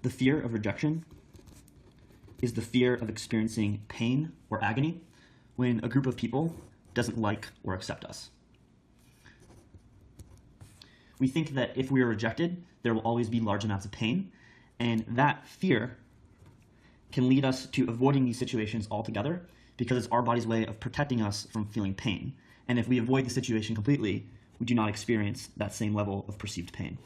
The fear of rejection is the fear of experiencing pain or agony when a group of people doesn't like or accept us. We think that if we are rejected, there will always be large amounts of pain, and that fear can lead us to avoiding these situations altogether because it's our body's way of protecting us from feeling pain. And if we avoid the situation completely, we do not experience that same level of perceived pain.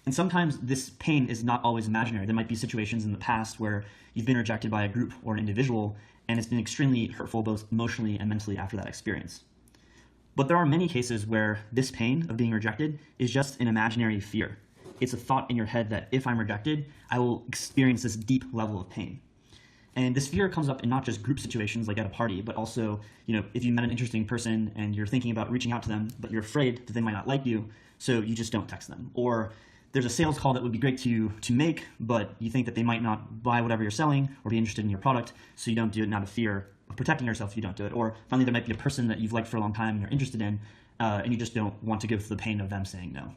And sometimes this pain is not always imaginary. There might be situations in the past where you've been rejected by a group or an individual, and it's been extremely hurtful both emotionally and mentally after that experience. But there are many cases where this pain of being rejected is just an imaginary fear. It's a thought in your head that if I'm rejected, I will experience this deep level of pain. And this fear comes up in not just group situations like at a party, but also, if you met an interesting person and you're thinking about reaching out to them, but you're afraid that they might not like you, so you just don't text them. Or there's a sales call that would be great to make, but you think that they might not buy whatever you're selling or be interested in your product, so you don't do it out of fear of protecting yourself. You don't do it. Or finally, there might be a person that you've liked for a long time and you're interested in, and you just don't want to go through the pain of them saying no.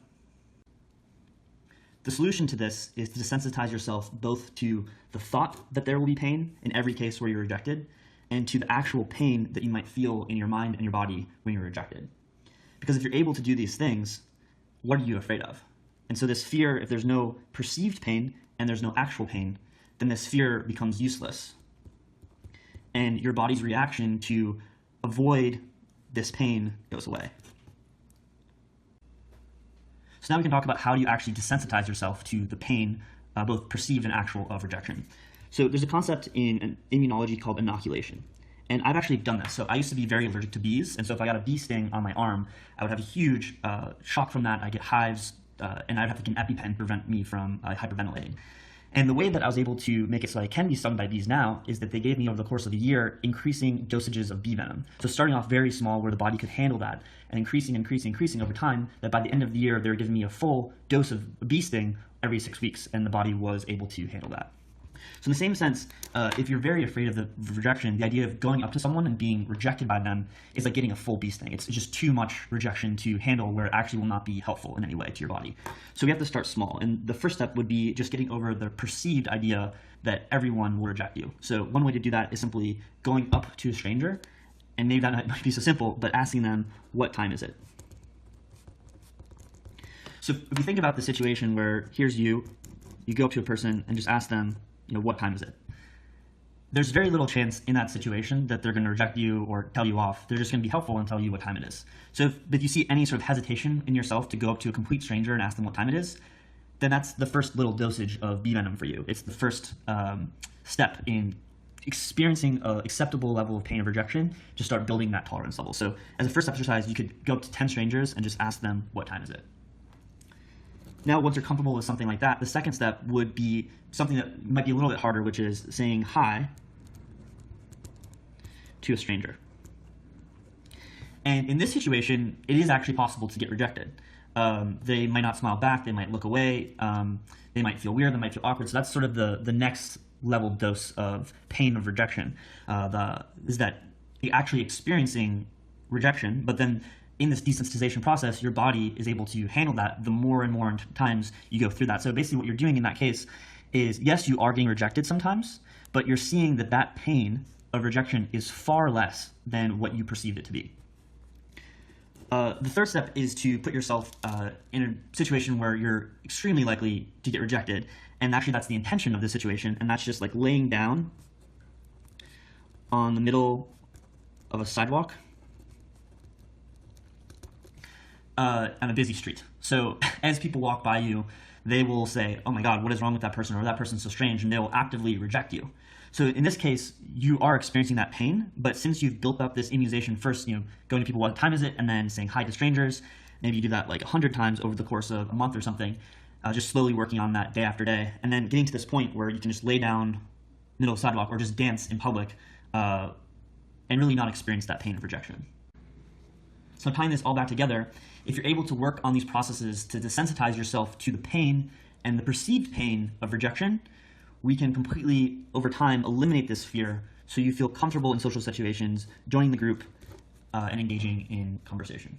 The solution to this is to desensitize yourself both to the thought that there will be pain in every case where you're rejected, and to the actual pain that you might feel in your mind and your body when you're rejected. Because if you're able to do these things, what are you afraid of? And so this fear, if there's no perceived pain and there's no actual pain, then this fear becomes useless. And your body's reaction to avoid this pain goes away. So now we can talk about how you actually desensitize yourself to the pain, both perceived and actual, of rejection. So there's a concept in immunology called inoculation. And I've actually done this. So I used to be very allergic to bees. And so if I got a bee sting on my arm, I would have a huge shock from that. I'd get hives, and I'd have to get an EpiPen to prevent me from hyperventilating. And the way that I was able to make it so I can be stung by bees now is that they gave me, over the course of a year, increasing dosages of bee venom. So starting off very small where the body could handle that, and increasing over time, that by the end of the year, they were giving me a full dose of bee sting every 6 weeks, and the body was able to handle that. So in the same sense, if you're very afraid of the rejection, the idea of going up to someone and being rejected by them is like getting a full bee sting. It's just too much rejection to handle, where it actually will not be helpful in any way to your body. So we have to start small. And the first step would be just getting over the perceived idea that everyone will reject you. So one way to do that is simply going up to a stranger, and maybe that might be so simple, but asking them, what time is it? So if you think about the situation where here's you go up to a person and just ask them, what time is it? There's very little chance in that situation that they're going to reject you or tell you off. They're just going to be helpful and tell you what time it is. So if you see any sort of hesitation in yourself to go up to a complete stranger and ask them what time it is, then that's the first little dosage of bee venom for you. It's the first step in experiencing an acceptable level of pain of rejection to start building that tolerance level. So as a first exercise, you could go up to 10 strangers and just ask them, what time is it? Now, once you're comfortable with something like that, the second step would be something that might be a little bit harder, which is saying hi to a stranger. And in this situation, it is actually possible to get rejected. They might not smile back, they might look away, they might feel weird, they might feel awkward. So that's sort of the next level dose of pain of rejection, is that you're actually experiencing rejection, but then in this desensitization process, your body is able to handle that the more and more times you go through that. So basically what you're doing in that case is, yes, you are getting rejected sometimes, but you're seeing that pain of rejection is far less than what you perceived it to be. The third step is to put yourself in a situation where you're extremely likely to get rejected, and actually that's the intention of the situation, and that's just like laying down on the middle of a sidewalk on a busy street. So as people walk by you, they will say, oh my God, what is wrong with that person? Or that person's so strange, and they will actively reject you. So in this case, you are experiencing that pain, but since you've built up this immunization, first, going to people, what time is it? And then saying hi to strangers, maybe you do that like 100 times over the course of a month or something, just slowly working on that day after day. And then getting to this point where you can just lay down middle of the sidewalk or just dance in public and really not experience that pain of rejection. So tying this all back together, if you're able to work on these processes to desensitize yourself to the pain and the perceived pain of rejection, we can completely, over time, eliminate this fear so you feel comfortable in social situations, joining the group, and engaging in conversation.